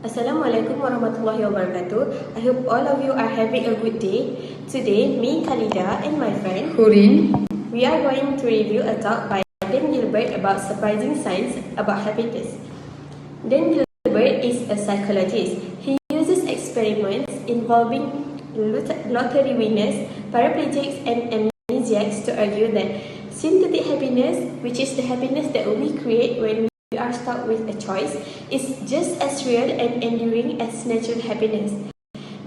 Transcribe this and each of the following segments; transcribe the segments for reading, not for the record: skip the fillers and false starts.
Assalamualaikum warahmatullahi wabarakatuh. I hope all of you are having a good day. Today, me, Khalida, and my friend Hurin, we are going to review a talk by Dan Gilbert about surprising science about happiness. Dan Gilbert is a psychologist. He uses experiments involving lottery winners, paraplegics, and amnesiacs to argue that synthetic happiness, which is the happiness that we create when we are stuck with a choice, is just as real and enduring as natural happiness,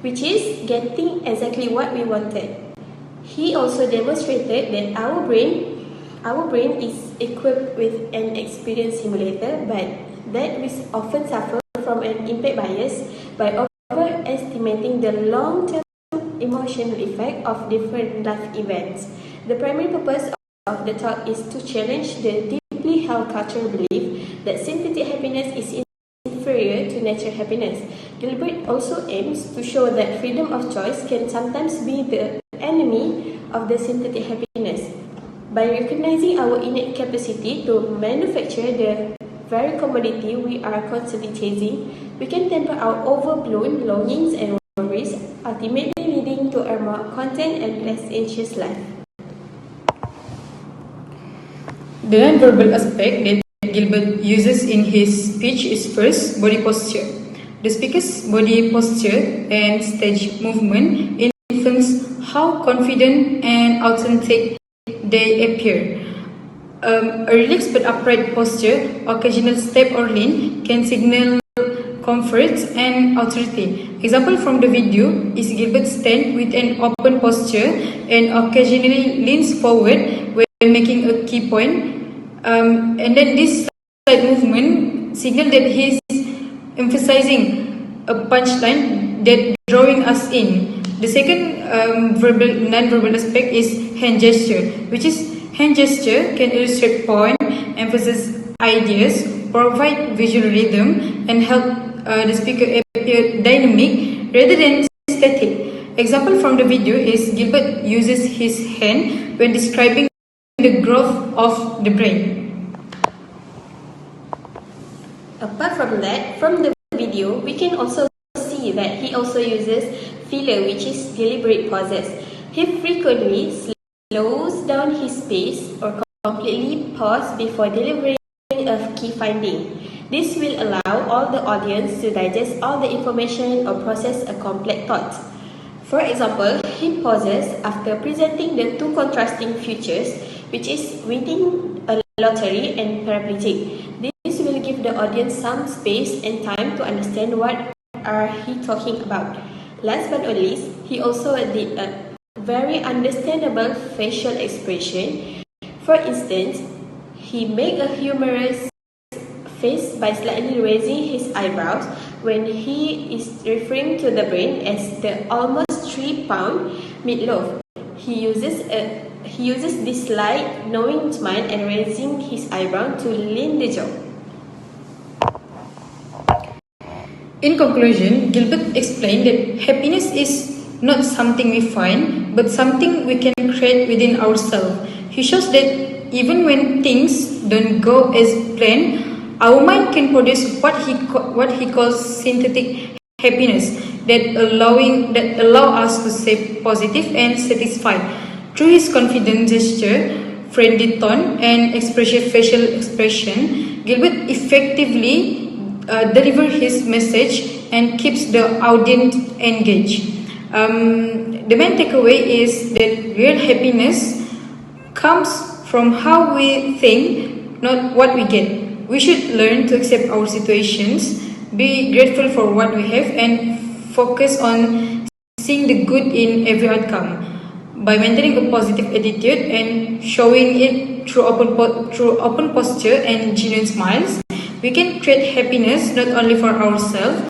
which is getting exactly what we wanted. He also demonstrated that our brain is equipped with an experience simulator, but that we often suffer from an impact bias by overestimating the long-term emotional effect of different life events. The primary purpose of the talk is to challenge the deeply held cultural belief that synthetic happiness is inferior to natural happiness. Gilbert also aims to show that freedom of choice can sometimes be the enemy of the synthetic happiness. By recognizing our innate capacity to manufacture the very commodity we are constantly chasing, we can temper our overblown longings and worries, ultimately leading to a more content and less anxious life. the non-verbal aspect that Gilbert uses in his speech is first body posture. The speaker's body posture and stage movement influence how confident and authentic they appear. A relaxed but upright posture, occasional step or lean can signal comfort and authority. Example from the video is Gilbert stand with an open posture and occasionally leans forward when making a key point. And then this side movement signal that he is emphasizing a punchline that drawing us in. The second non-verbal aspect is hand gesture, which is hand gesture can illustrate point, emphasize ideas, provide visual rhythm, and help the speaker appear dynamic rather than static. Example from the video is Gilbert uses his hand when describing the growth of the brain. Apart from that, from the video, we can also see that he also uses filler, which is deliberate pauses. He frequently slows down his pace or completely pause before delivering a key finding. This will allow all the audience to digest all the information or process a complex thought. For example, he pauses after presenting the two contrasting futures, which is winning a lottery and paraplegic. This will give the audience some space and time to understand what are he talking about. Last but not least, he also did a very understandable facial expression. For instance, he made a humorous face by slightly raising his eyebrows when he is referring to the brain as the almost 3-pound meatloaf. He uses this slight, knowing smile and raising his eyebrow to lean the jaw. In conclusion, Gilbert explained that happiness is not something we find, but something we can create within ourselves. He shows that even when things don't go as planned, our mind can produce what he calls synthetic happiness that allow us to stay positive and satisfied. Through his confident gesture, friendly tone, and facial expression, Gilbert effectively delivers his message and keeps the audience engaged. The main takeaway is that real happiness comes from how we think, not what we get. We should learn to accept our situations, be grateful for what we have, and focus on seeing the good in every outcome. By maintaining a positive attitude and showing it through open posture and genuine smiles, we can create happiness not only for ourselves